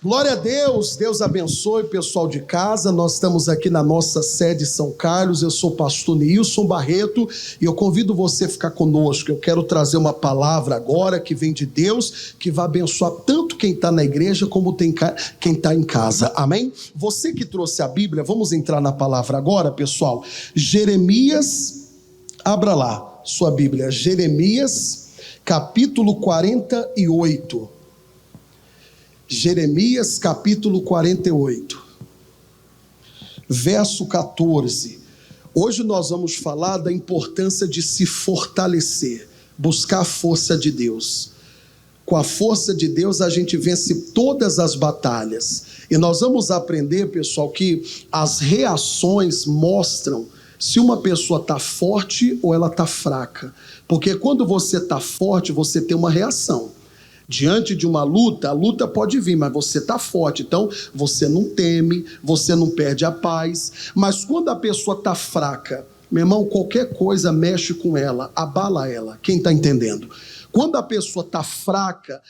Glória a Deus, Deus abençoe o pessoal de casa. Nós estamos aqui na nossa sede São Carlos. Eu sou o pastor Nilson Barreto e eu convido você a ficar conosco. Eu quero trazer uma palavra agora que vem de Deus, que vai abençoar tanto quem está na igreja como quem está em casa, amém? Você que trouxe a Bíblia, vamos entrar na palavra agora, pessoal. Jeremias, abra lá sua Bíblia, Jeremias capítulo 48. Jeremias capítulo 48, verso 14. Hoje nós vamos falar da importância de se fortalecer, buscar a força de Deus. Com a força de Deus a gente vence todas as batalhas. E nós vamos aprender, pessoal, que as reações mostram se uma pessoa está forte ou ela está fraca. Porque quando você está forte, você tem uma reação. Diante de uma luta, a luta pode vir, mas você está forte, então você não teme, você não perde a paz. Mas quando a pessoa está fraca, meu irmão, qualquer coisa mexe com ela, abala ela. Quem está entendendo? Quando a pessoa está fraca,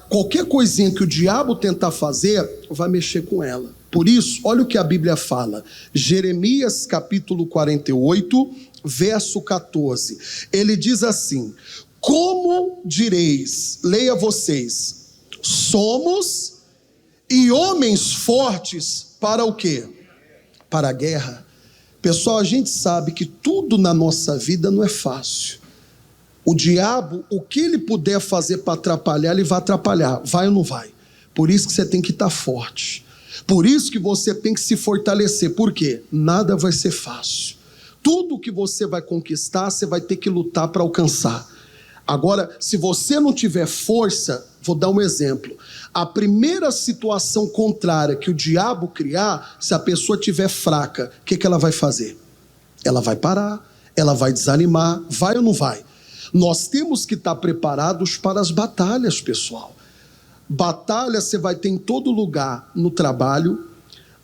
qualquer coisinha que o diabo tentar fazer, vai mexer com ela. Por isso, olha o que a Bíblia fala. Jeremias capítulo 48, verso 14. Ele diz assim: como direis, leia vocês, somos e homens fortes para o quê? Para a guerra. Pessoal, a gente sabe que tudo na nossa vida não é fácil. O diabo, o que ele puder fazer para atrapalhar, ele vai atrapalhar, vai ou não vai? Por isso que você tem que estar forte. Por isso que você tem que se fortalecer. Por quê? Nada vai ser fácil. Tudo que você vai conquistar, você vai ter que lutar para alcançar. Agora, se você não tiver força, vou dar um exemplo. A primeira situação contrária que o diabo criar, se a pessoa estiver fraca, o que ela vai fazer? Ela vai parar, ela vai desanimar, vai ou não vai? Nós temos que estar preparados para as batalhas, pessoal. Batalha você vai ter em todo lugar, no trabalho.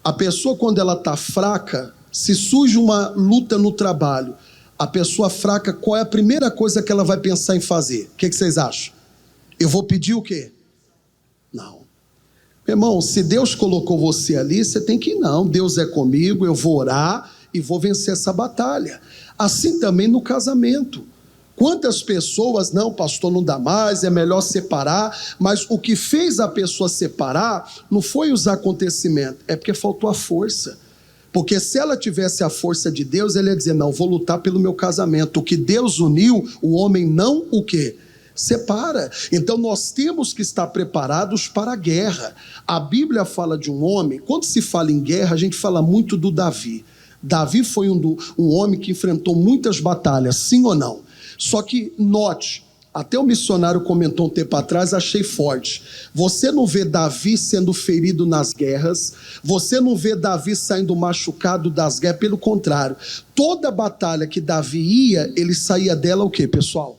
A pessoa, quando ela está fraca, se surge uma luta no trabalho, a pessoa fraca, qual é a primeira coisa que ela vai pensar em fazer? O que vocês acham? Eu vou pedir o quê? Não. Meu irmão, se Deus colocou você ali, você tem que ir. Não, Deus é comigo, eu vou orar e vou vencer essa batalha. Assim também no casamento. Quantas pessoas, não, pastor, não dá mais, é melhor separar. Mas o que fez a pessoa separar não foi os acontecimentos, é porque faltou a força. Porque se ela tivesse a força de Deus, ele ia dizer, não, vou lutar pelo meu casamento. O que Deus uniu, o homem não o quê? Separa. Então nós temos que estar preparados para a guerra. A Bíblia fala de um homem, quando se fala em guerra, a gente fala muito do Davi. Davi foi um homem que enfrentou muitas batalhas, sim ou não? Só que note, até o missionário comentou um tempo atrás, achei forte. Você não vê Davi sendo ferido nas guerras, você não vê Davi saindo machucado das guerras, pelo contrário. Toda batalha que Davi ia, ele saía dela o quê, pessoal?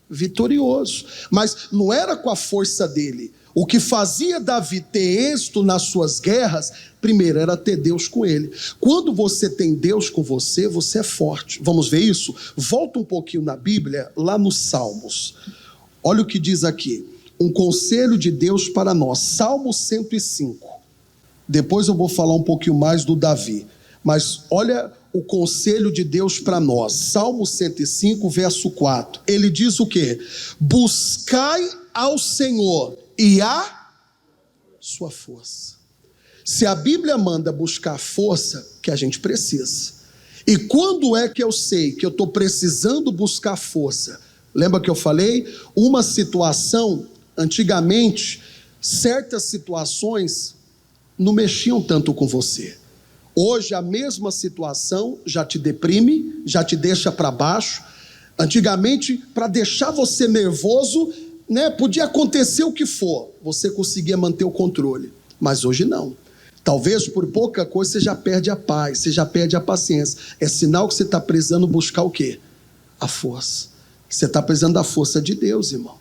Vitorioso. Mas não era com a força dele. O que fazia Davi ter êxito nas suas guerras, primeiro, era ter Deus com ele. Quando você tem Deus com você, você é forte. Vamos ver isso? Volta um pouquinho na Bíblia, lá nos Salmos. Olha o que diz aqui. Um conselho de Deus para nós. Salmo 105. Depois eu vou falar um pouquinho mais do Davi. Mas olha o conselho de Deus para nós. Salmo 105, verso 4. Ele diz o quê? Buscai ao Senhor e a sua força. Se a Bíblia manda buscar força, que a gente precisa. E quando é que eu sei que eu estou precisando buscar força? Lembra que eu falei? Uma situação, antigamente, certas situações não mexiam tanto com você. Hoje a mesma situação já te deprime, já te deixa para baixo. Antigamente, para deixar você nervoso, podia acontecer o que for, você conseguia manter o controle, mas hoje não. Talvez por pouca coisa você já perde a paz, você já perde a paciência. É sinal que você está precisando buscar o quê? A força. Você está precisando da força de Deus, irmão.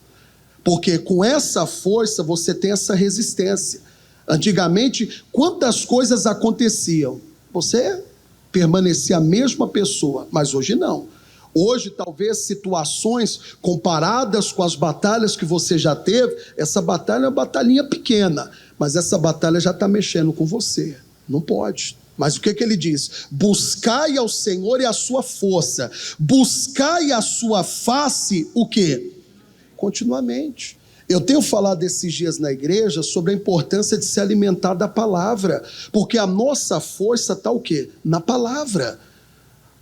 Porque com essa força você tem essa resistência. Antigamente, quantas coisas aconteciam? Você permanecia a mesma pessoa, mas hoje não. Hoje, talvez, situações comparadas com as batalhas que você já teve, essa batalha é uma batalhinha pequena, mas essa batalha já está mexendo com você. Não pode. Mas o que ele diz? Buscai ao Senhor e a sua força. Buscai a sua face, o quê? Continuamente. Eu tenho falado esses dias na igreja sobre a importância de se alimentar da palavra, porque a nossa força está o quê? Na palavra.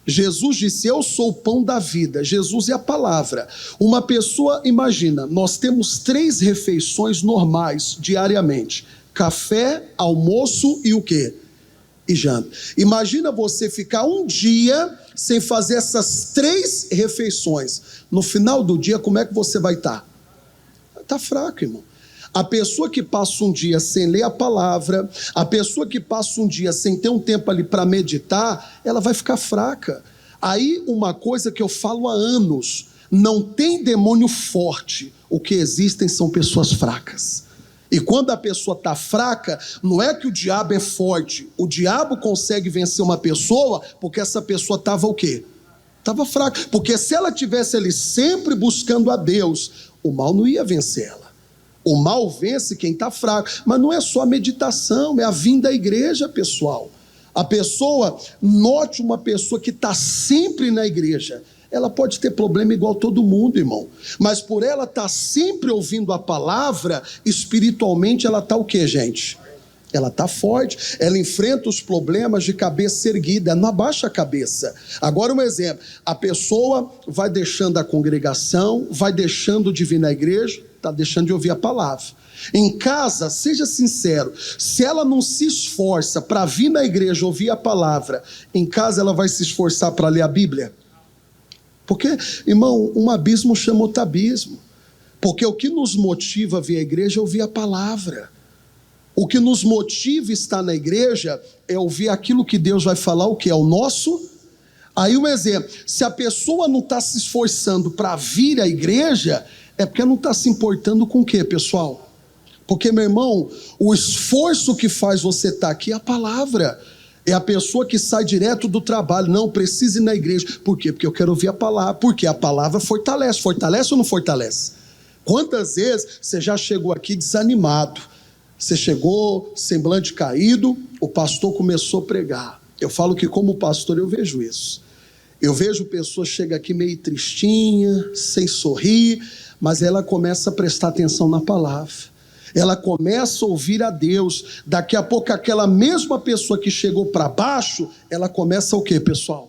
Jesus disse, eu sou o pão da vida. Jesus é a palavra. Uma pessoa, imagina, nós temos 3 refeições normais diariamente. Café, almoço e o quê? E janta. Imagina você ficar um dia sem fazer essas 3 refeições. No final do dia, como é que você vai estar? Está fraco, irmão. A pessoa que passa um dia sem ler a palavra, a pessoa que passa um dia sem ter um tempo ali para meditar, ela vai ficar fraca. Aí uma coisa que eu falo há anos, não tem demônio forte, o que existem são pessoas fracas. E quando a pessoa está fraca, não é que o diabo é forte, o diabo consegue vencer uma pessoa porque essa pessoa estava o quê? Estava fraca, porque se ela tivesse ali sempre buscando a Deus, o mal não ia vencer ela. O mal vence quem está fraco, mas não é só a meditação, é a vinda à igreja, pessoal. A pessoa, note uma pessoa que está sempre na igreja, ela pode ter problema igual todo mundo, irmão, mas por ela estar sempre ouvindo a palavra, espiritualmente ela está o quê, gente? Ela está forte, ela enfrenta os problemas de cabeça erguida, não abaixa a cabeça. Agora um exemplo, a pessoa vai deixando a congregação, vai deixando de vir na igreja, está deixando de ouvir a palavra. Em casa, seja sincero, se ela não se esforça para vir na igreja ouvir a palavra, em casa ela vai se esforçar para ler a Bíblia? Porque, irmão, um abismo chama outro abismo. Porque o que nos motiva a vir à igreja é ouvir a palavra. O que nos motiva a estar na igreja é ouvir aquilo que Deus vai falar, o que é o nosso. Aí um exemplo, se a pessoa não está se esforçando para vir à igreja, é porque não está se importando com o quê, pessoal? Porque, meu irmão, o esforço que faz você estar aqui é a palavra. É a pessoa que sai direto do trabalho, não precisa ir na igreja. Por quê? Porque eu quero ouvir a palavra. Porque a palavra fortalece. Fortalece ou não fortalece? Quantas vezes você já chegou aqui desanimado? Você chegou, semblante caído, o pastor começou a pregar. Eu falo que como pastor eu vejo isso. Eu vejo pessoas chegam aqui meio tristinha, sem sorrir, mas ela começa a prestar atenção na palavra. Ela começa a ouvir a Deus. Daqui a pouco aquela mesma pessoa que chegou para baixo, ela começa o quê, pessoal?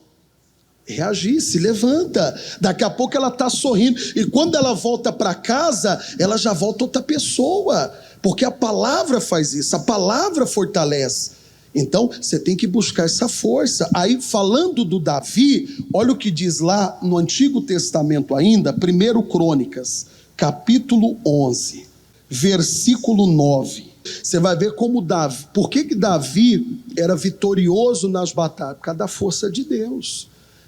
Reagir, se levanta. Daqui a pouco ela está sorrindo. E quando ela volta para casa, ela já volta outra pessoa. Porque a palavra faz isso, a palavra fortalece. Então, você tem que buscar essa força. Aí, falando do Davi, olha o que diz lá no Antigo Testamento ainda, 1 Crônicas, capítulo 11, versículo 9. Você vai ver como Davi, por que Davi era vitorioso nas batalhas? Por causa da força de Deus.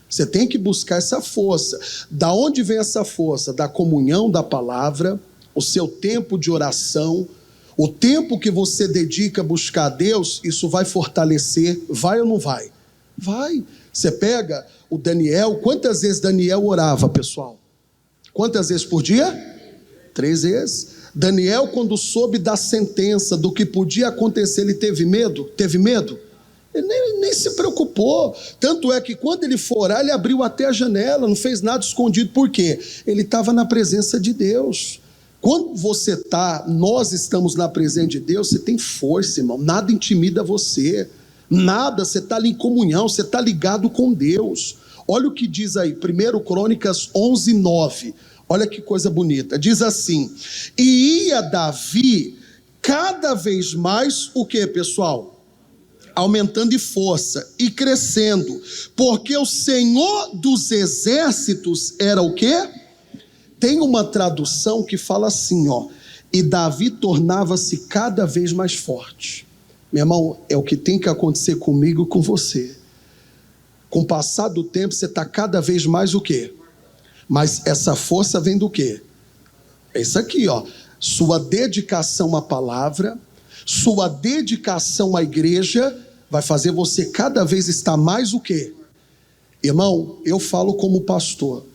Você tem que buscar essa força. Da onde vem essa força? Da comunhão da palavra, o seu tempo de oração, o tempo que você dedica a buscar a Deus, isso vai fortalecer, vai ou não vai? Vai. Você pega o Daniel, quantas vezes Daniel orava, pessoal? Quantas vezes por dia? 3 vezes. Daniel, quando soube da sentença, do que podia acontecer, ele teve medo? Teve medo? Ele nem se preocupou. Tanto é que quando ele for orar, ele abriu até a janela, não fez nada escondido. Por quê? Ele estava na presença de Deus. Quando você está, nós estamos na presença de Deus, você tem força, irmão. Nada intimida você. Nada, você está ali em comunhão, você está ligado com Deus. Olha o que diz aí, 1 Crônicas 11, 9. Olha que coisa bonita. Diz assim: e ia Davi cada vez mais, o que, pessoal? Aumentando de força e crescendo, porque o Senhor dos exércitos era o quê? Tem uma tradução que fala assim, ó, e Davi tornava-se cada vez mais forte. Meu irmão, é o que tem que acontecer comigo e com você. Com o passar do tempo, você está cada vez mais o quê? Mas essa força vem do quê? É isso aqui, ó. Sua dedicação à palavra, sua dedicação à igreja vai fazer você cada vez estar mais o quê? Irmão, eu falo como pastor.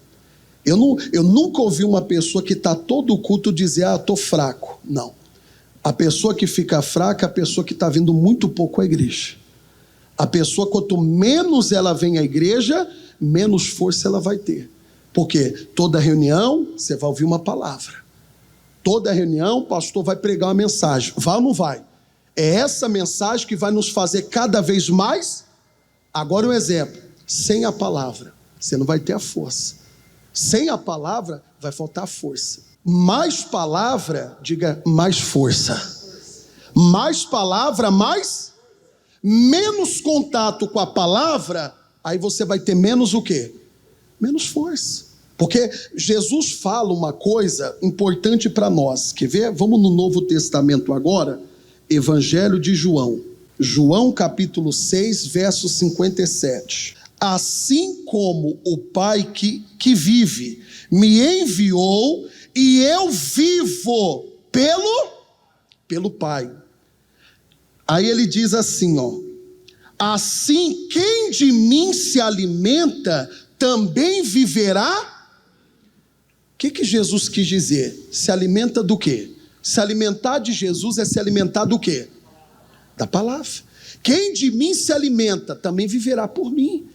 Eu nunca ouvi uma pessoa que está todo o culto dizer, estou fraco. Não. A pessoa que fica fraca é a pessoa que está vindo muito pouco à igreja. A pessoa, quanto menos ela vem à igreja, menos força ela vai ter. Porque toda reunião, você vai ouvir uma palavra. Toda reunião, o pastor vai pregar uma mensagem. Vai ou não vai? É essa mensagem que vai nos fazer cada vez mais. Agora um exemplo. Sem a palavra, você não vai ter a força. Sem a palavra, vai faltar força. Mais palavra, diga mais força. Mais palavra, mais. Menos contato com a palavra, aí você vai ter menos o quê? Menos força. Porque Jesus fala uma coisa importante para nós. Quer ver? Vamos no Novo Testamento agora. Evangelho de João. João capítulo 6, verso 57. Assim como o Pai que vive me enviou, e eu vivo pelo Pai. Aí ele diz assim, assim quem de mim se alimenta, também viverá. O que Jesus quis dizer? Se alimenta do quê? Se alimentar de Jesus é se alimentar do quê? Da palavra. Quem de mim se alimenta, também viverá por mim.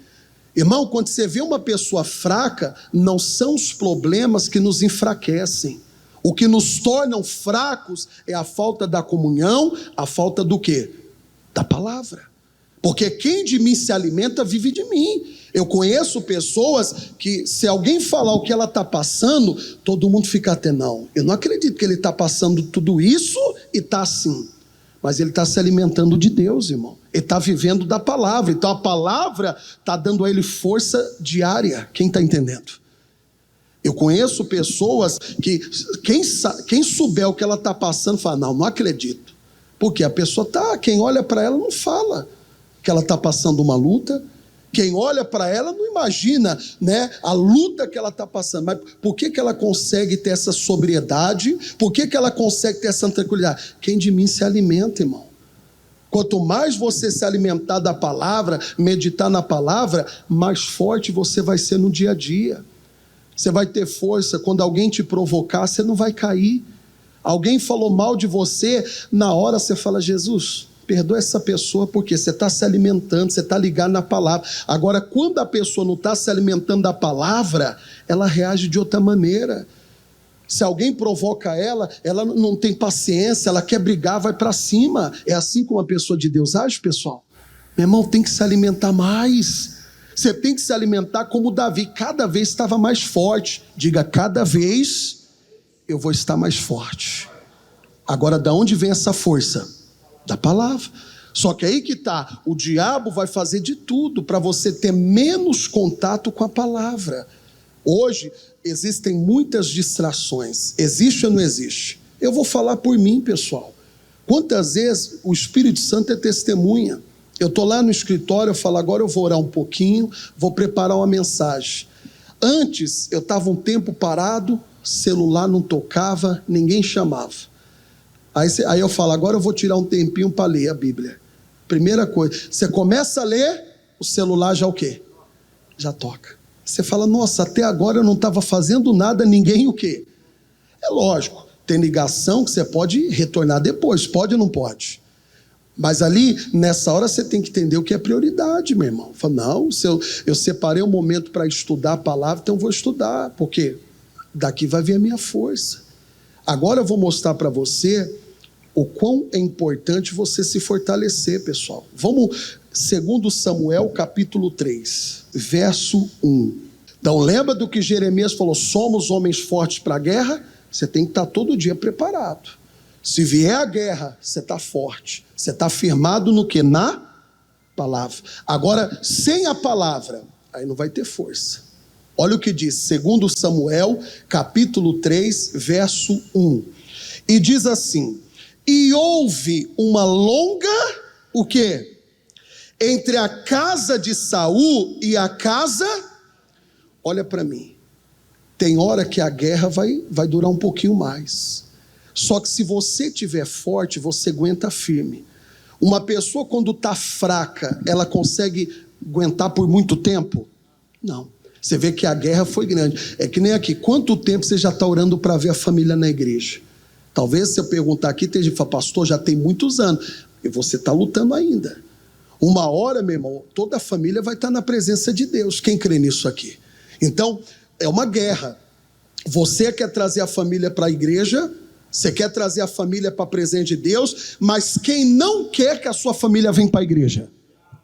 Irmão, quando você vê uma pessoa fraca, não são os problemas que nos enfraquecem. O que nos tornam fracos é a falta da comunhão, a falta do quê? Da palavra. Porque quem de mim se alimenta, vive de mim. Eu conheço pessoas que, se alguém falar o que ela está passando, todo mundo fica até, não, eu não acredito que ele está passando tudo isso e está assim. Mas ele está se alimentando de Deus, irmão. Ele está vivendo da palavra. Então a palavra está dando a ele força diária. Quem está entendendo? Eu conheço pessoas que, quem souber o que ela está passando, fala, não acredito. Porque a pessoa está, quem olha para ela não fala que ela está passando uma luta. Quem olha para ela não imagina, né, a luta que ela está passando. Mas por que ela consegue ter essa sobriedade? Por que ela consegue ter essa tranquilidade? Quem de mim se alimenta, irmão. Quanto mais você se alimentar da palavra, meditar na palavra, mais forte você vai ser no dia a dia. Você vai ter força. Quando alguém te provocar, você não vai cair. Alguém falou mal de você, na hora você fala, Jesus, perdoa essa pessoa, porque você está se alimentando, você está ligado na palavra. Agora, quando a pessoa não está se alimentando da palavra, ela reage de outra maneira. Se alguém provoca ela não tem paciência, ela quer brigar, vai para cima. É assim como a pessoa de Deus age, pessoal? Meu irmão, tem que se alimentar mais. Você tem que se alimentar como Davi, cada vez estava mais forte. Diga, cada vez eu vou estar mais forte. Agora, de onde vem essa força? Da palavra. Só que aí que está, o diabo vai fazer de tudo para você ter menos contato com a palavra. Hoje existem muitas distrações. Existe ou não existe? Eu vou falar por mim, pessoal. Quantas vezes o Espírito Santo é testemunha? Eu estou lá no escritório, eu falo, agora eu vou orar um pouquinho, vou preparar uma mensagem. Antes eu estava um tempo parado, celular não tocava, ninguém chamava. Aí eu falo, agora eu vou tirar um tempinho para ler a Bíblia. Primeira coisa, você começa a ler, o celular já o quê? Já toca. Você fala, nossa, até agora eu não estava fazendo nada, ninguém o quê? É lógico, tem ligação que você pode retornar depois, pode ou não pode? Mas ali, nessa hora, você tem que entender o que é prioridade, meu irmão. Fala, não, eu separei um momento para estudar a palavra, então eu vou estudar, porque daqui vai vir a minha força. Agora eu vou mostrar para você o quão é importante você se fortalecer, pessoal. Vamos, 2 Samuel, capítulo 3, verso 1. Então, lembra do que Jeremias falou? Somos homens fortes para a guerra? Você tem que estar todo dia preparado. Se vier a guerra, você está forte. Você está firmado no que? Na palavra. Agora, sem a palavra, aí não vai ter força. Olha o que diz, 2 Samuel, capítulo 3, verso 1. E diz assim, e houve uma longa, o quê? Entre a casa de Saul e a casa, olha para mim, tem hora que a guerra vai durar um pouquinho mais. Só que se você estiver forte, você aguenta firme. Uma pessoa quando está fraca, ela consegue aguentar por muito tempo? Não. Você vê que a guerra foi grande. É que nem aqui. Quanto tempo você já está orando para ver a família na igreja? Talvez se eu perguntar aqui, tem gente que fala, pastor, já tem muitos anos. E você está lutando ainda. Uma hora, meu irmão, toda a família vai estar na presença de Deus. Quem crê nisso aqui? Então, é uma guerra. Você quer trazer a família para a igreja, você quer trazer a família para a presença de Deus, mas quem não quer que a sua família venha para a igreja?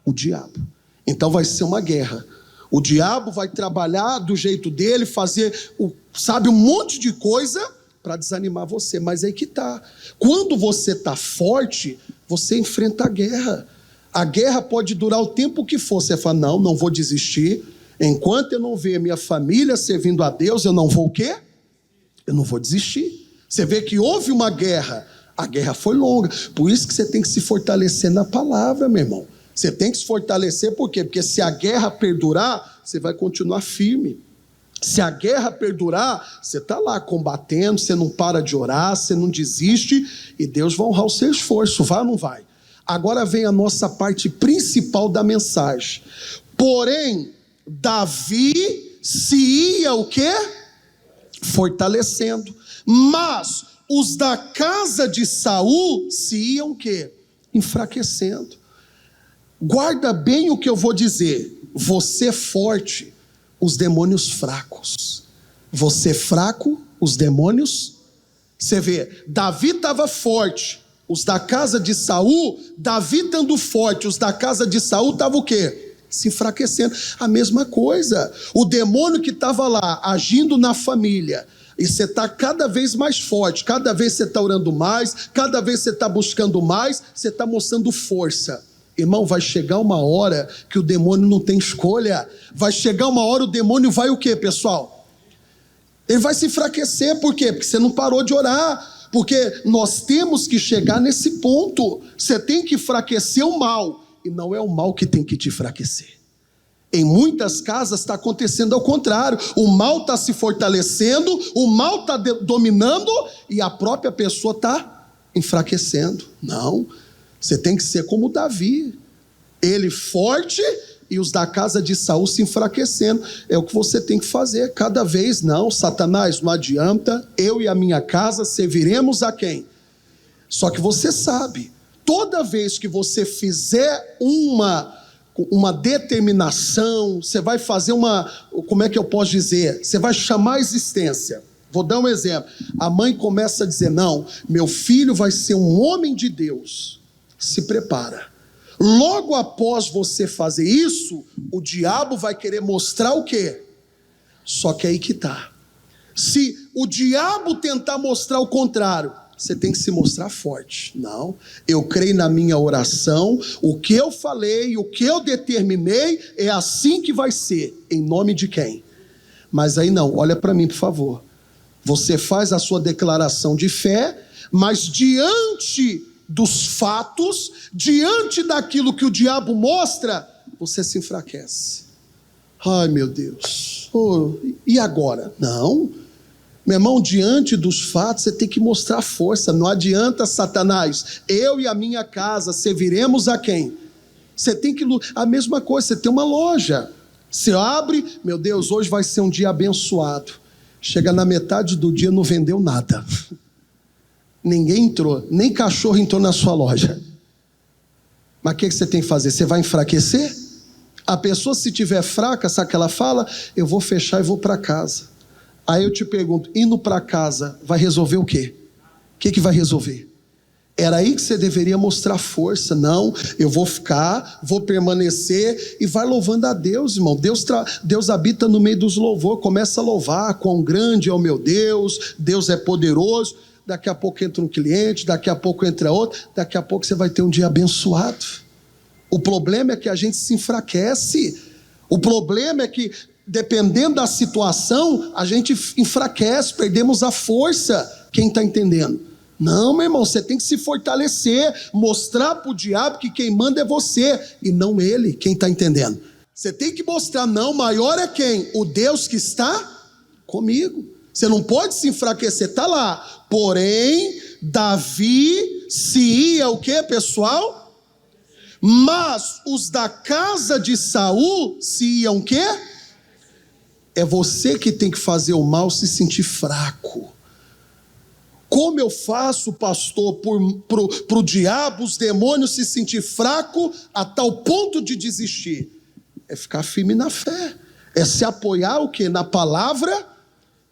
O diabo. Então vai ser uma guerra. O diabo vai trabalhar do jeito dele, fazer, um monte de coisa para desanimar você. Mas aí que está. Quando você está forte, você enfrenta a guerra. A guerra pode durar o tempo que for. Você fala, não vou desistir. Enquanto eu não ver minha família servindo a Deus, eu não vou o quê? Eu não vou desistir. Você vê que houve uma guerra. A guerra foi longa. Por isso que você tem que se fortalecer na palavra, meu irmão. Você tem que se fortalecer, por quê? Porque se a guerra perdurar, você vai continuar firme. Se a guerra perdurar, você está lá combatendo, você não para de orar, você não desiste, e Deus vai honrar o seu esforço, vai ou não vai? Agora vem a nossa parte principal da mensagem. Porém, Davi se ia o quê? Fortalecendo. Mas os da casa de Saul se iam o quê? Enfraquecendo. Guarda bem o que eu vou dizer. Você forte, os demônios fracos. Você fraco, os demônios. Você vê, Davi estava forte. Os da casa de Saul, Davi estando forte, os da casa de Saul estavam o quê? Se enfraquecendo. A mesma coisa. O demônio que estava lá, agindo na família, e você está cada vez mais forte, cada vez você está orando mais, cada vez você está buscando mais, você está mostrando força. Irmão, vai chegar uma hora que o demônio não tem escolha. Vai chegar uma hora, o demônio vai o quê, pessoal? Ele vai se enfraquecer, por quê? Porque você não parou de orar. Porque nós temos que chegar nesse ponto. Você tem que enfraquecer o mal, e não é o mal que tem que te enfraquecer. Em muitas casas está acontecendo ao contrário. O mal está se fortalecendo, o mal está dominando, e a própria pessoa está enfraquecendo. Não. Você tem que ser como Davi, ele forte e os da casa de Saul se enfraquecendo. É o que você tem que fazer cada vez. Não, Satanás, não adianta, eu e a minha casa serviremos a quem? Só que você sabe, toda vez que você fizer uma determinação, você vai fazer como é que eu posso dizer? Você vai chamar a existência. Vou dar um exemplo. A mãe começa a dizer, não, meu filho vai ser um homem de Deus. Se prepara. Logo após você fazer isso, o diabo vai querer mostrar o quê? Só que aí que está. Se o diabo tentar mostrar o contrário, você tem que se mostrar forte. Não, eu creio na minha oração, o que eu falei, o que eu determinei, é assim que vai ser. Em nome de quem? Mas aí não, olha para mim, por favor. Você faz a sua declaração de fé, mas diante dos fatos, diante daquilo que o diabo mostra, você se enfraquece. Ai, meu Deus. E agora? Não. Meu irmão, diante dos fatos, você tem que mostrar força. Não adianta, Satanás. Eu e a minha casa serviremos a quem? Você tem que... A mesma coisa, você tem uma loja. Você abre, meu Deus, hoje vai ser um dia abençoado. Chega na metade do dia, não vendeu nada. Ninguém entrou, nem cachorro entrou na sua loja. Mas o que você tem que fazer? Você vai enfraquecer? A pessoa, se estiver fraca, sabe o que ela fala? Eu vou fechar e vou para casa. Aí eu te pergunto, indo para casa, vai resolver o quê? O que vai resolver? Era aí que você deveria mostrar força. Não, eu vou ficar, vou permanecer, e vai louvando a Deus, irmão. Deus habita no meio dos louvores. Começa a louvar, quão grande é o meu Deus, Deus é poderoso. Daqui a pouco entra um cliente, daqui a pouco entra outro, daqui a pouco você vai ter um dia abençoado. O problema é que a gente se enfraquece. O problema é que, dependendo da situação, a gente enfraquece, perdemos a força. Quem está entendendo? Não, meu irmão, você tem que se fortalecer, mostrar para o diabo que quem manda é você, e não ele. Quem está entendendo? Você tem que mostrar, não, maior é quem? O Deus que está comigo. Você não pode se enfraquecer, está lá. Porém, Davi se ia o quê, pessoal? Mas os da casa de Saul se iam o quê? É você que tem que fazer o mal se sentir fraco. Como eu faço, pastor, pro diabo, os demônios se sentir fraco a tal ponto de desistir? É ficar firme na fé. É se apoiar o quê? Na palavra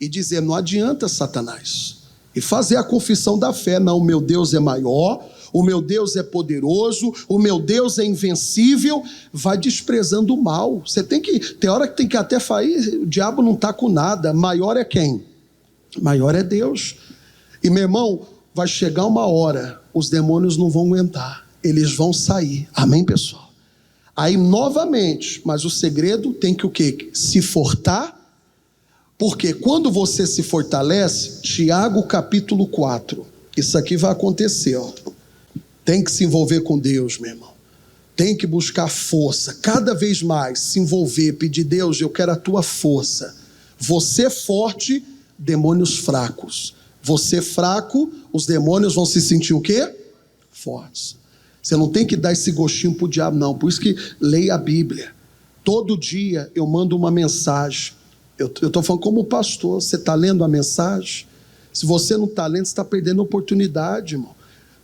e dizer, não adianta, Satanás. E fazer a confissão da fé. Não, o meu Deus é maior, o meu Deus é poderoso, o meu Deus é invencível. Vai desprezando o mal. Tem hora que tem que até falar, o diabo não está com nada. Maior é quem? Maior é Deus. E meu irmão, vai chegar uma hora, os demônios não vão aguentar, eles vão sair. Amém, pessoal? Aí novamente, mas o segredo tem que o quê? Se fortar. Porque quando você se fortalece, Tiago capítulo 4, isso aqui vai acontecer, ó. Tem que se envolver com Deus, meu irmão. Tem que buscar força, cada vez mais se envolver, pedir, Deus, eu quero a tua força. Você forte, demônios fracos. Você fraco, os demônios vão se sentir o quê? Fortes. Você não tem que dar esse gostinho pro diabo, não. Por isso que leia a Bíblia. Todo dia eu mando uma mensagem. Eu estou falando como pastor, você está lendo a mensagem? Se você não está lendo, você está perdendo a oportunidade, irmão.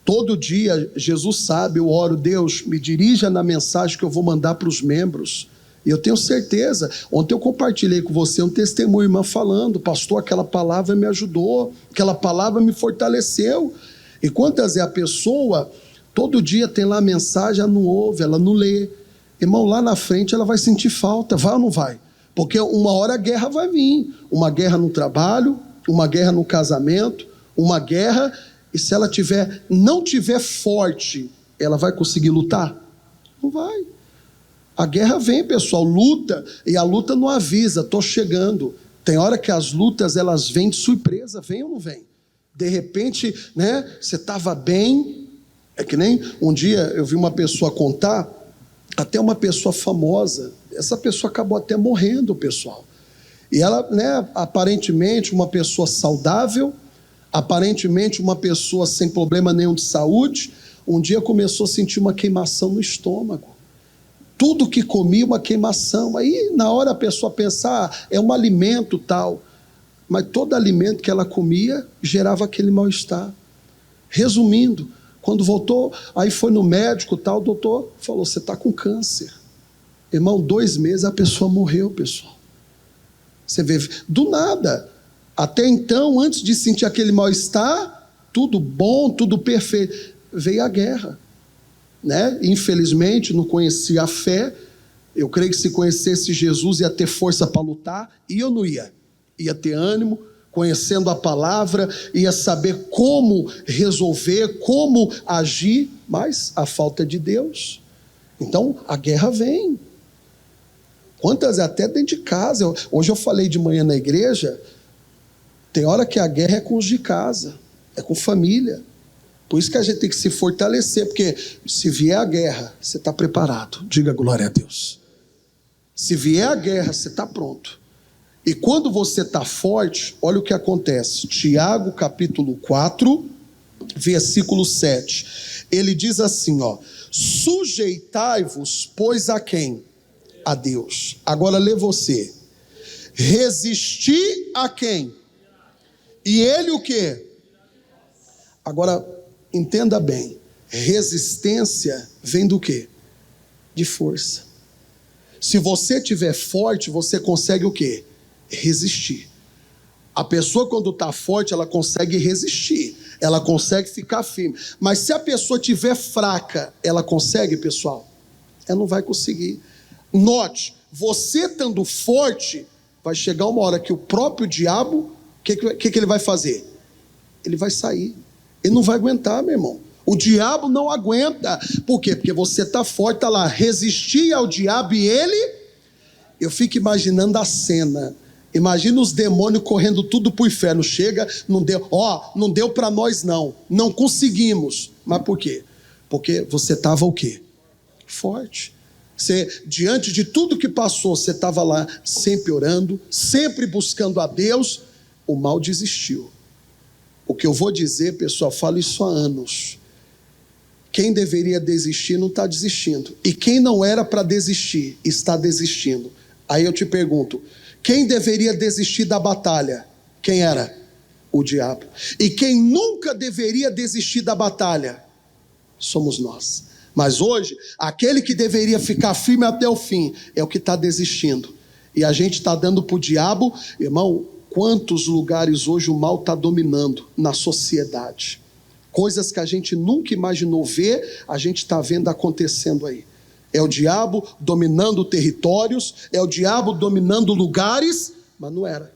Todo dia, Jesus sabe, eu oro, Deus, me dirija na mensagem que eu vou mandar para os membros. E eu tenho certeza, ontem eu compartilhei com você um testemunho, irmã, falando, pastor, aquela palavra me ajudou, aquela palavra me fortaleceu. E quantas é a pessoa, todo dia tem lá a mensagem, ela não ouve, ela não lê. Irmão, lá na frente ela vai sentir falta, vai ou não vai? Porque uma hora a guerra vai vir, uma guerra no trabalho, uma guerra no casamento, uma guerra, e se ela não tiver forte, ela vai conseguir lutar? Não vai. A guerra vem, pessoal, luta, e a luta não avisa, estou chegando. Tem hora que as lutas, elas vêm de surpresa, vem ou não vem? De repente, né, você estava bem, é que nem um dia eu vi uma pessoa contar, até uma pessoa famosa, essa pessoa acabou até morrendo, pessoal. E ela, né, aparentemente uma pessoa saudável, aparentemente uma pessoa sem problema nenhum de saúde, um dia começou a sentir uma queimação no estômago. Tudo que comia, uma queimação. Aí, na hora, a pessoa pensar, é um alimento tal. Mas todo alimento que ela comia gerava aquele mal-estar. Resumindo, quando voltou, aí foi no médico tal, o doutor falou, você está com câncer. Irmão, 2 meses a pessoa morreu, pessoal. Você vê, do nada. Até então, antes de sentir aquele mal-estar, tudo bom, tudo perfeito, veio a guerra. Né? Infelizmente não conhecia a fé. Eu creio que se conhecesse Jesus ia ter força para lutar, e eu não ia ter ânimo, conhecendo a palavra, ia saber como resolver, como agir, mas a falta de Deus. Então a guerra vem. Quantas até dentro de casa, hoje eu falei de manhã na igreja, tem hora que a guerra é com os de casa, é com família. Por isso que a gente tem que se fortalecer, porque se vier a guerra, você está preparado. Diga glória a Deus. Se vier a guerra, você está pronto. E quando você está forte, olha o que acontece. Tiago capítulo 4, versículo 7. Ele diz assim, ó, sujeitai-vos, pois a quem? A Deus. Agora lê você. Resisti a quem? E ele o quê? Agora, entenda bem, resistência vem do quê? De força. Se você estiver forte, você consegue o quê? Resistir. A pessoa quando está forte, ela consegue resistir, ela consegue ficar firme. Mas se a pessoa estiver fraca, ela consegue, pessoal? Ela não vai conseguir. Note, você estando forte, vai chegar uma hora que o próprio diabo, o que ele vai fazer? Ele vai sair. Ele não vai aguentar, meu irmão. O diabo não aguenta. Por quê? Porque você está forte, está lá. Resistir ao diabo e ele... Eu fico imaginando a cena. Imagina os demônios correndo tudo para o inferno. Chega, não deu. Não deu para nós não. Não conseguimos. Mas por quê? Porque você estava o quê? Forte. Você, diante de tudo que passou, você estava lá sempre orando, sempre buscando a Deus. O mal desistiu. O que eu vou dizer, pessoal, falo isso há anos. Quem deveria desistir não está desistindo. E quem não era para desistir, está desistindo. Aí eu te pergunto, Quem deveria desistir da batalha? Quem era? O diabo. E quem nunca deveria desistir da batalha? Somos nós. Mas hoje, aquele que deveria ficar firme até o fim é o que está desistindo. E a gente está dando para o diabo, irmão, quantos lugares hoje o mal está dominando na sociedade. Coisas que a gente nunca imaginou ver, a gente está vendo acontecendo aí. É o diabo dominando territórios, é o diabo dominando lugares, mas não era.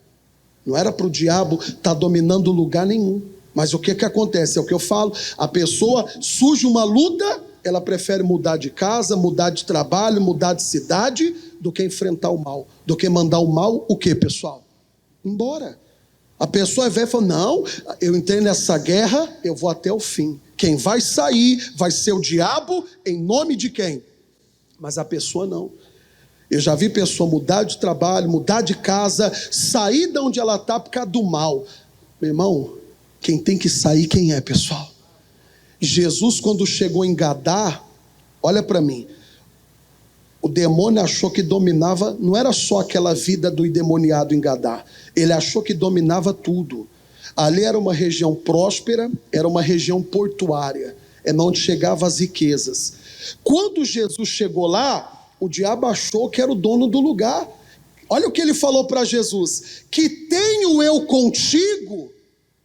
Não era para o diabo estar dominando lugar nenhum. Mas o que acontece? É o que eu falo, a pessoa surge uma luta, ela prefere mudar de casa, mudar de trabalho, mudar de cidade, do que enfrentar o mal. Do que mandar o mal, o que, pessoal? Embora. A pessoa vai falar, não, eu entrei nessa guerra, eu vou até o fim. Quem vai sair vai ser o diabo, em nome de quem? Mas a pessoa não. Eu já vi pessoa mudar de trabalho, mudar de casa, sair de onde ela está por causa do mal. Meu irmão, quem tem que sair, quem é, pessoal? Jesus, quando chegou em Gadá, olha para mim, o demônio achou que dominava, não era só aquela vida do endemoniado em Gadá, ele achou que dominava tudo. Ali era uma região próspera, era uma região portuária, é onde chegavam as riquezas. Quando Jesus chegou lá, o diabo achou que era o dono do lugar. Olha o que ele falou para Jesus: que tenho eu contigo,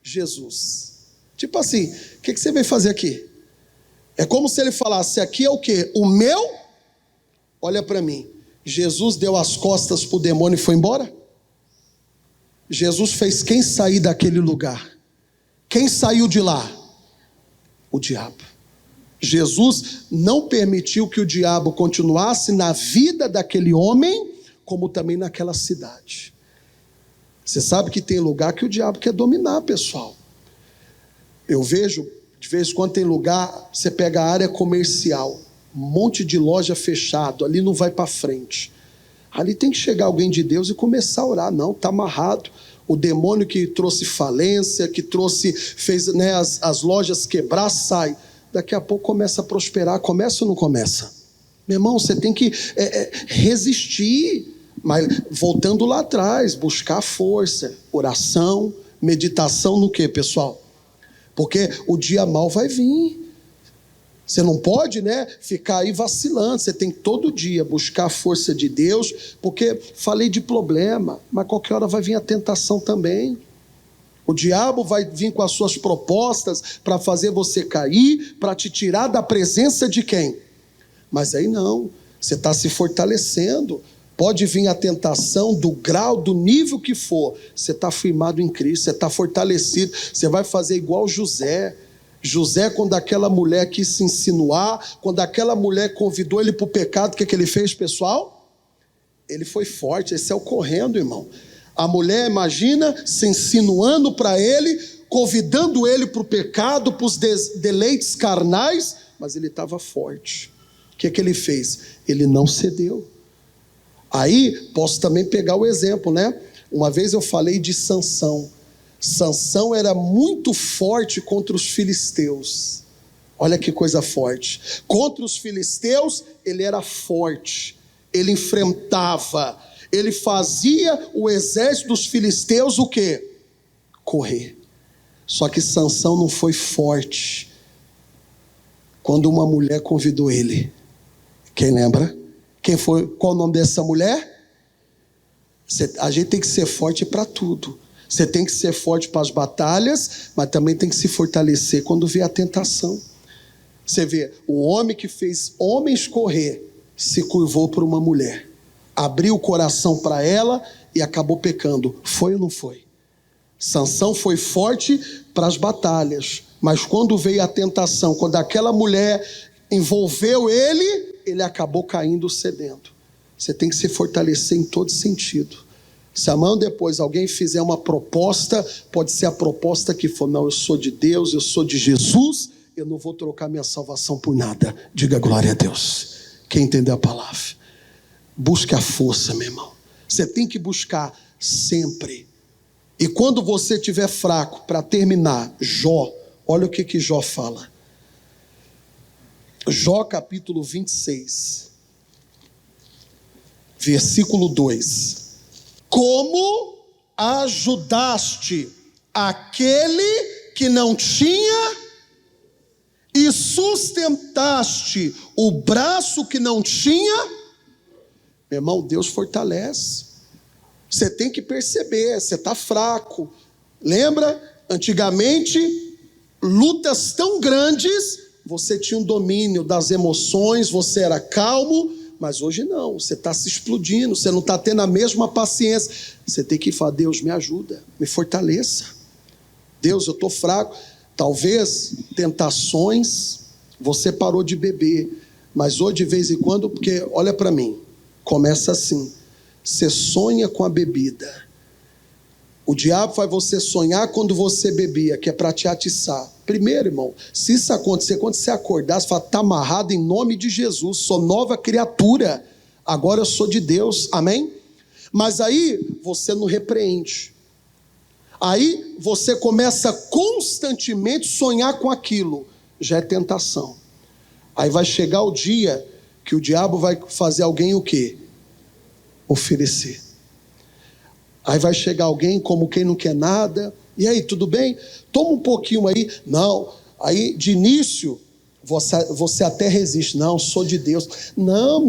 Jesus. Tipo assim, o que você veio fazer aqui? É como se ele falasse, aqui é o quê? O meu? Olha para mim, Jesus deu as costas para o demônio e foi embora? Jesus fez quem sair daquele lugar? Quem saiu de lá? O diabo. Jesus não permitiu que o diabo continuasse na vida daquele homem, como também naquela cidade. Você sabe que tem lugar que o diabo quer dominar, pessoal. Eu vejo, de vez em quando tem lugar, você pega a área comercial, um monte de loja fechado, ali não vai para frente. Ali tem que chegar alguém de Deus e começar a orar. Não, está amarrado. O demônio que trouxe falência, que fez as lojas quebrar, sai. Daqui a pouco começa a prosperar. Começa ou não começa? Meu irmão, você tem que resistir. Mas voltando lá atrás, buscar força, oração, meditação no quê, pessoal? Porque o dia mal vai vir. Você não pode, ficar aí vacilando. Você tem que todo dia buscar a força de Deus, porque falei de problema, mas qualquer hora vai vir a tentação também. O diabo vai vir com as suas propostas para fazer você cair, para te tirar da presença de quem? Mas aí não, você está se fortalecendo. Pode vir a tentação do grau, do nível que for. Você está firmado em Cristo, você está fortalecido. Você vai fazer igual José. José, quando aquela mulher quis se insinuar, quando aquela mulher convidou ele para o pecado, o que ele fez, pessoal? Ele foi forte, ele saiu correndo, irmão. A mulher, imagina, se insinuando para ele, convidando ele para o pecado, para os deleites carnais, mas ele estava forte. O que ele fez? Ele não cedeu. Aí, posso também pegar o exemplo, Uma vez eu falei de Sansão. Sansão era muito forte contra os filisteus. Olha que coisa forte. Contra os filisteus, ele era forte. Ele enfrentava. Ele fazia o exército dos filisteus o quê? Correr. Só que Sansão não foi forte quando uma mulher convidou ele. Quem lembra? Quem foi? Qual o nome dessa mulher? A gente tem que ser forte para tudo. Você tem que ser forte para as batalhas, mas também tem que se fortalecer quando vier a tentação. Você vê, o homem que fez homens correr, se curvou por uma mulher. Abriu o coração para ela e acabou pecando. Foi ou não foi? Sansão foi forte para as batalhas, mas quando veio a tentação, quando aquela mulher envolveu ele, ele acabou caindo, cedendo. Você tem que se fortalecer em todo sentido. Se amanhã depois alguém fizer uma proposta, pode ser a proposta que for, não, eu sou de Deus, eu sou de Jesus, eu não vou trocar minha salvação por nada. Diga glória a Deus. Quem entendeu a palavra? Busque a força, meu irmão. Você tem que buscar sempre. E quando você estiver fraco, para terminar, Jó, olha o que Jó fala. Jó capítulo 26, versículo 2. como ajudaste aquele que não tinha e sustentaste o braço que não tinha. Meu irmão, Deus fortalece. Você tem que perceber, você está fraco. Lembra? Antigamente, lutas tão grandes, você tinha um domínio das emoções, você era calmo, mas hoje não, você está se explodindo, você não está tendo a mesma paciência. Você tem que falar: Deus, me ajuda, me fortaleça. Deus, eu estou fraco. Talvez tentações, você parou de beber, mas hoje de vez em quando, porque olha para mim, começa assim, você sonha com a bebida. O diabo faz você sonhar quando você bebia, que é para te atiçar. Primeiro, irmão, se isso acontecer, quando você acordar, você fala: está amarrado em nome de Jesus, sou nova criatura, agora eu sou de Deus, amém? Mas aí você não repreende. Aí você começa constantemente a sonhar com aquilo, já é tentação. Aí vai chegar o dia que o diabo vai fazer alguém o quê? Oferecer. Aí vai chegar alguém como quem não quer nada. E aí, tudo bem? Toma um pouquinho aí. Não. Aí, de início, você até resiste. Não, sou de Deus. Não,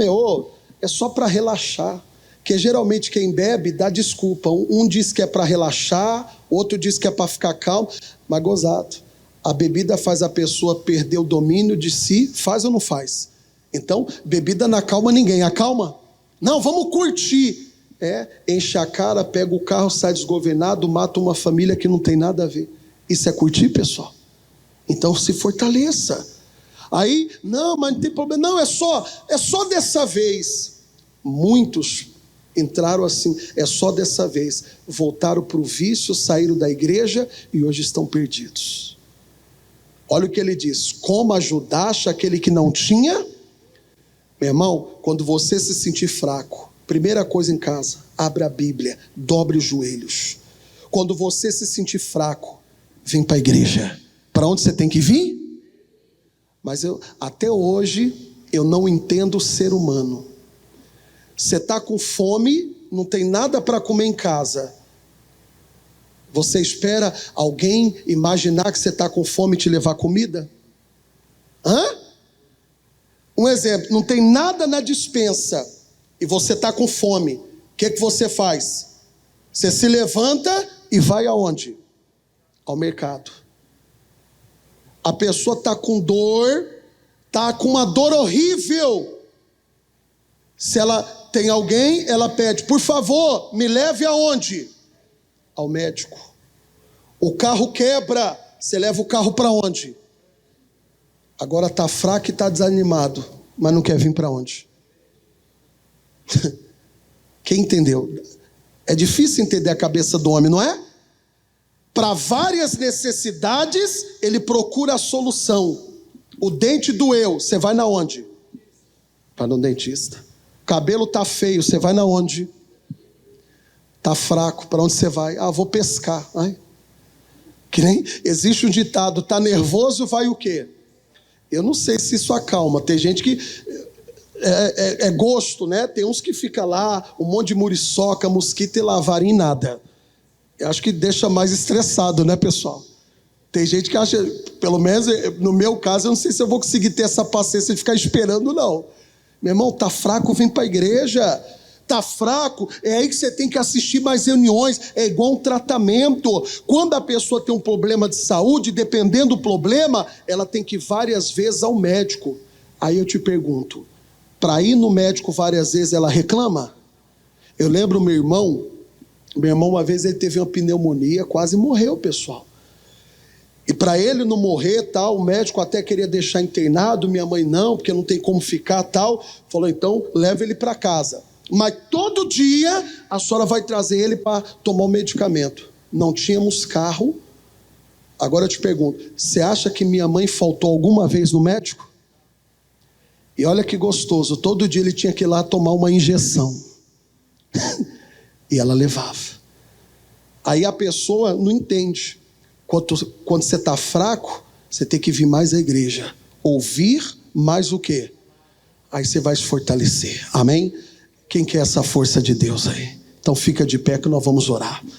é só para relaxar. Porque geralmente quem bebe dá desculpa. Um diz que é para relaxar, outro diz que é para ficar calmo. Mas gozado. A bebida faz a pessoa perder o domínio de si. Faz ou não faz? Então, bebida não acalma ninguém. Acalma? Não, vamos curtir. Enche a cara, pega o carro, sai desgovernado, mata uma família que não tem nada a ver. Isso é curtir, pessoal? Então se fortaleça. Aí, não, mas não tem problema. Não, é só dessa vez. Muitos entraram assim, é só dessa vez. Voltaram para o vício, saíram da igreja e hoje estão perdidos. Olha o que ele diz: como ajudaste aquele que não tinha? Meu irmão, quando você se sentir fraco, primeira coisa em casa, abra a Bíblia, dobre os joelhos. Quando você se sentir fraco, vem para a igreja. Para onde você tem que vir? Mas até hoje, eu não entendo o ser humano. Você está com fome, não tem nada para comer em casa. Você espera alguém imaginar que você está com fome e te levar comida? Um exemplo, não tem nada na despensa e você está com fome. O que você faz? Você se levanta e vai aonde? Ao mercado. A pessoa está com dor, está com uma dor horrível. Se ela tem alguém, ela pede: por favor, me leve aonde? Ao médico. O carro quebra, você leva o carro para onde? Agora está fraco e está desanimado, mas não quer vir para onde? Quem entendeu? É difícil entender a cabeça do homem, não é? Para várias necessidades, ele procura a solução. O dente doeu, você vai na onde? Vai no dentista. O cabelo está feio, você vai na onde? Está fraco, para onde você vai? Vou pescar. Que nem existe um ditado: está nervoso, vai o quê? Eu não sei se isso acalma. Tem gente que é gosto, né? Tem uns que fica lá, um monte de muriçoca, mosquito e lavarinha e nada. Eu acho que deixa mais estressado, né, pessoal? Tem gente que acha, pelo menos no meu caso, eu não sei se eu vou conseguir ter essa paciência de ficar esperando, não. Meu irmão, tá fraco, vem para a igreja. Tá fraco, é aí que você tem que assistir mais reuniões. É igual um tratamento. Quando a pessoa tem um problema de saúde, dependendo do problema, ela tem que ir várias vezes ao médico. Aí eu te pergunto, para ir no médico várias vezes, ela reclama? Eu lembro meu irmão uma vez ele teve uma pneumonia, quase morreu, pessoal. E para ele não morrer, tal, o médico até queria deixar internado, minha mãe não, porque não tem como ficar, tal. Falou: então leva ele para casa. Mas todo dia a senhora vai trazer ele para tomar o medicamento. Não tínhamos carro. Agora eu te pergunto, você acha que minha mãe faltou alguma vez no médico? E olha que gostoso, todo dia ele tinha que ir lá tomar uma injeção. E ela levava. Aí a pessoa não entende. Quando você está fraco, você tem que vir mais à igreja. Ouvir mais o quê? Aí você vai se fortalecer. Amém? Quem quer essa força de Deus aí? Então fica de pé que nós vamos orar.